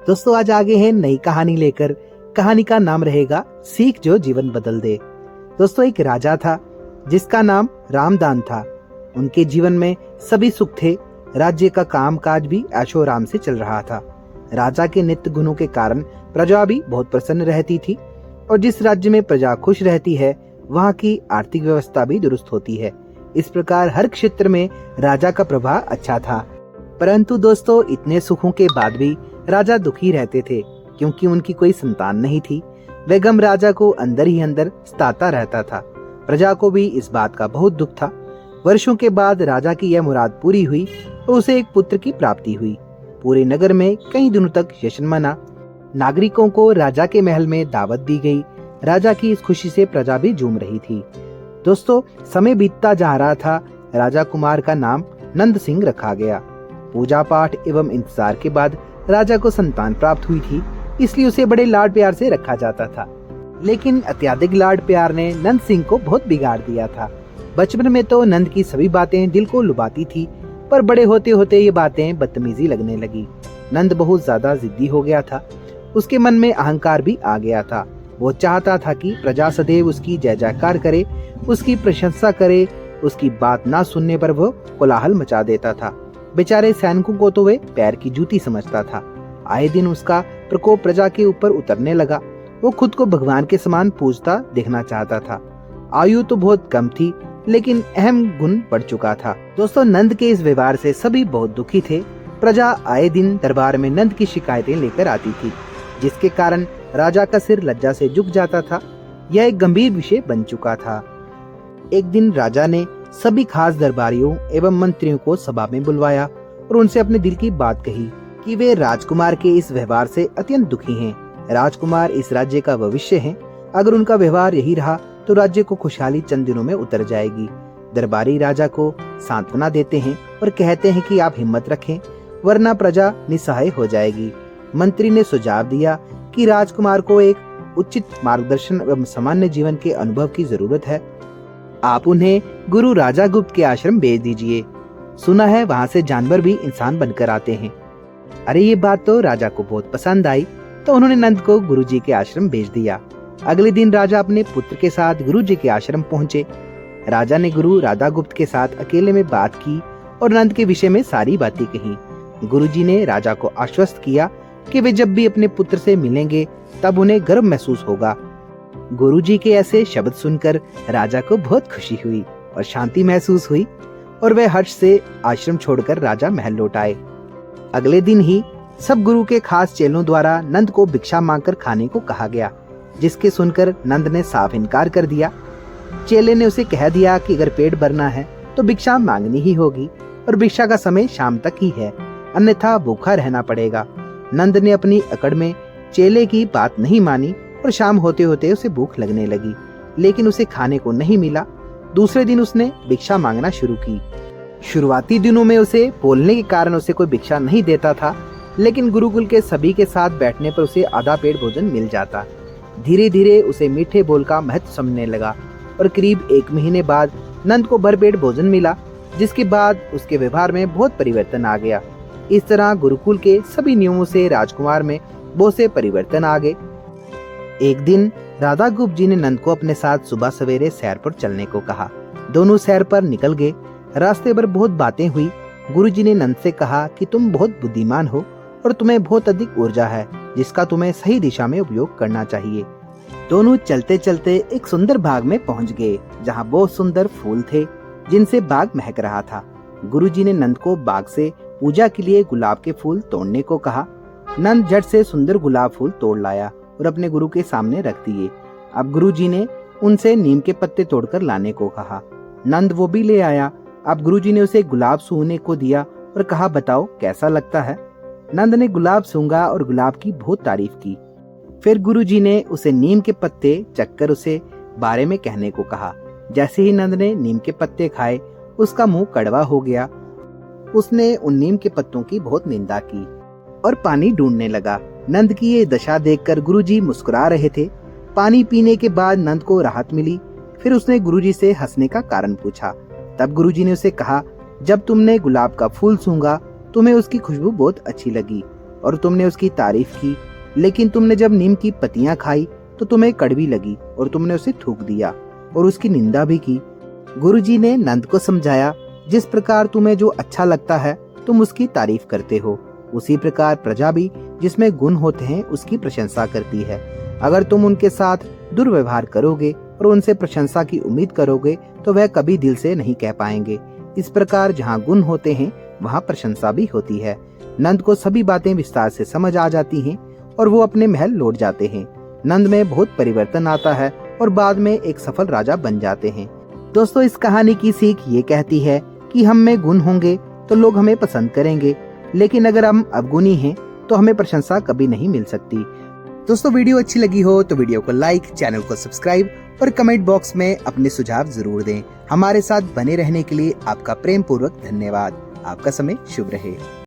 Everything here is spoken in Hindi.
दोस्तों आज आगे हैं नई कहानी लेकर। कहानी का नाम रहेगा सीख जो जीवन बदल दे। दोस्तों एक राजा था जिसका नाम रामदान था। उनके जीवन में सभी सुख थे। राज्य का काम काज भी ऐशो आराम से चल रहा था। राजा के नित्य गुणों के कारण प्रजा भी बहुत प्रसन्न रहती थी और जिस राज्य में प्रजा खुश रहती है वहाँ की आर्थिक व्यवस्था भी दुरुस्त होती है। इस प्रकार हर क्षेत्र में राजा का प्रभाव अच्छा था। परंतु दोस्तों इतने सुखों के बाद भी राजा दुखी रहते थे क्योंकि उनकी कोई संतान नहीं थी। वह गम राजा को अंदर ही अंदर सताता रहता था। प्रजा को भी इस बात का बहुत दुख था। वर्षों के बाद राजा की यह मुराद पूरी हुई तो उसे एक पुत्र की प्राप्ति हुई। पूरे नगर में कई दिनों तक जश्न मना। नागरिकों को राजा के महल में दावत दी गई। राजा की इस खुशी से प्रजा भी झूम रही थी। दोस्तों समय बीतता जा रहा था। राजा कुमार का नाम नंद सिंह रखा गया। पूजा पाठ एवं इंतजार के बाद राजा को संतान प्राप्त हुई थी, इसलिए उसे बड़े लाड प्यार से रखा जाता था। लेकिन अत्यधिक लाड प्यार ने नंद सिंह को बहुत बिगाड़ दिया था। बचपन में तो नंद की सभी बातें दिल को लुभाती थी, पर बड़े होते होते ये बातें बदतमीजी लगने लगी। नंद बहुत ज्यादा जिद्दी हो गया था। उसके मन में अहंकार भी आ गया था। वो चाहता था कि प्रजा सदैव उसकी जय जयकार करे, उसकी प्रशंसा करे। उसकी बात ना सुनने पर वो कोलाहल मचा देता था। बेचारे सैनिकों को तो वे पैर की जूती समझता था। आए दिन उसका प्रकोप प्रजा के ऊपर उतरने लगा। वो खुद को भगवान के समान पूजता देखना चाहता था। आयु तो बहुत कम थी लेकिन अहम गुण बढ़ चुका था। दोस्तों नंद के इस व्यवहार से सभी बहुत दुखी थे। प्रजा आए दिन दरबार में नंद की शिकायतें लेकर आती थी, जिसके कारण राजा का सिर लज्जा से झुक जाता था। यह एक गंभीर विषय बन चुका था। एक दिन राजा ने सभी खास दरबारियों एवं मंत्रियों को सभा में बुलवाया और उनसे अपने दिल की बात कही कि वे राजकुमार के इस व्यवहार से अत्यंत दुखी हैं। राजकुमार इस राज्य का भविष्य हैं। अगर उनका व्यवहार यही रहा तो राज्य को खुशहाली चंद दिनों में उतर जाएगी। दरबारी राजा को सांत्वना देते हैं और कहते हैं कि आप हिम्मत रखें, वरना प्रजा निस्सहाय हो जाएगी। मंत्री ने सुझाव दिया कि राजकुमार को एक उचित मार्गदर्शन एवं सामान्य जीवन के अनुभव की जरूरत है। आप उन्हें गुरु राजा गुप्त के आश्रम भेज दीजिए। सुना है वहाँ से जानवर भी इंसान बनकर आते हैं। अरे ये बात तो राजा को बहुत पसंद आई, तो उन्होंने नंद को गुरुजी के आश्रम भेज दिया। अगले दिन राजा अपने पुत्र के साथ गुरुजी के आश्रम पहुँचे। राजा ने गुरु राधा गुप्त के साथ अकेले में बात की और नंद के विषय में सारी बातें कही। गुरुजी ने राजा को आश्वस्त किया कि वे जब भी अपने पुत्र से मिलेंगे तब उन्हें गर्व महसूस होगा। गुरुजी के ऐसे शब्द सुनकर राजा को बहुत खुशी हुई और शांति महसूस हुई और वह हर्ष से आश्रम छोड़कर राजा महल लौट आए। अगले दिन ही सब गुरु के खास चेलों द्वारा नंद को भिक्षा मांगकर खाने को कहा गया, जिसके सुनकर नंद ने साफ इनकार कर दिया। चेले ने उसे कह दिया कि अगर पेट भरना है तो भिक्षा मांगनी ही होगी और भिक्षा का समय शाम तक ही है, अन्यथा भूखा रहना पड़ेगा। नंद ने अपनी अकड़ में चेले की बात नहीं मानी और शाम होते होते उसे भूख लगने लगी, लेकिन उसे खाने को नहीं मिला। दूसरे दिन उसने भिक्षा मांगना शुरू की। शुरुआती दिनों में उसे बोलने के कारण उसे कोई भिक्षा नहीं देता था, लेकिन गुरुकुल के सभी के साथ बैठने पर उसे आधा पेट भोजन मिल जाता। धीरे धीरे उसे मीठे बोल का महत्व समझने लगा और करीब 1 महीने बाद नंद को भरपेट भोजन मिला, जिसके बाद उसके व्यवहार में बहुत परिवर्तन आ गया। इस तरह गुरुकुल के सभी नियमों से राजकुमार में बहुत से परिवर्तन आ गए। एक दिन राधा गुप्त जी ने नंद को अपने साथ सुबह सवेरे सैर पर चलने को कहा। दोनों सैर पर निकल गए। रास्ते पर बहुत बातें हुई। गुरुजी ने नंद से कहा कि तुम बहुत बुद्धिमान हो और तुम्हें बहुत अधिक ऊर्जा है, जिसका तुम्हें सही दिशा में उपयोग करना चाहिए। दोनों चलते चलते एक सुंदर बाग में पहुंच गए, जहां बहुत सुंदर फूल थे जिनसे बाग महक रहा था। गुरुजी ने नंद को बाग से पूजा के लिए गुलाब के फूल तोड़ने को कहा। नंद झट से सुंदर गुलाब फूल तोड़ लाया और अपने गुरु के सामने रख दिए। अब गुरुजी ने उनसे नीम के पत्ते तोड़कर लाने को कहा। नंद वो भी ले आया। अब गुरुजी ने उसे गुलाब सूंघने को दिया और कहा, बताओ कैसा लगता है। नंद ने गुलाब सूंघा और गुलाब की बहुत तारीफ की। फिर गुरुजी ने उसे नीम के पत्ते चखकर उसे बारे में कहने को कहा। जैसे ही नंद ने नीम के पत्ते खाए उसका मुंह कड़वा हो गया। उसने उन नीम के पत्तों की बहुत निंदा की और पानी ढूंढने लगा। नंद की ये दशा देखकर गुरुजी मुस्कुरा रहे थे। पानी पीने के बाद नंद को राहत मिली। फिर उसने गुरुजी से हंसने का कारण पूछा। तब गुरुजी ने उसे कहा, जब तुमने गुलाब का फूल सूंघा तुम्हें उसकी खुशबू बहुत अच्छी लगी। और तुमने उसकी तारीफ की, लेकिन तुमने जब नीम की पत्तियां खाई तो तुम्हें कड़वी लगी और तुमने उसे थूक दिया और उसकी निंदा भी की। गुरुजी ने नंद को समझाया, जिस प्रकार तुम्हें जो अच्छा लगता है तुम उसकी तारीफ करते हो, उसी प्रकार प्रजा भी जिसमें गुण होते हैं उसकी प्रशंसा करती है। अगर तुम उनके साथ दुर्व्यवहार करोगे और उनसे प्रशंसा की उम्मीद करोगे तो वह कभी दिल से नहीं कह पाएंगे। इस प्रकार जहाँ गुण होते हैं वहाँ प्रशंसा भी होती है। नंद को सभी बातें विस्तार से समझ आ जाती हैं और वो अपने महल लौट जाते हैं। नंद में बहुत परिवर्तन आता है और बाद में एक सफल राजा बन जाते हैं। दोस्तों, इस कहानी की सीख ये कहती है कि हम में गुण होंगे तो लोग हमें पसंद करेंगे, लेकिन अगर हम अवगुणी हैं तो हमें प्रशंसा कभी नहीं मिल सकती। दोस्तों, वीडियो अच्छी लगी हो तो वीडियो को लाइक, चैनल को सब्सक्राइब और कमेंट बॉक्स में अपने सुझाव जरूर दें। हमारे साथ बने रहने के लिए आपका प्रेम पूर्वक धन्यवाद। आपका समय शुभ रहे।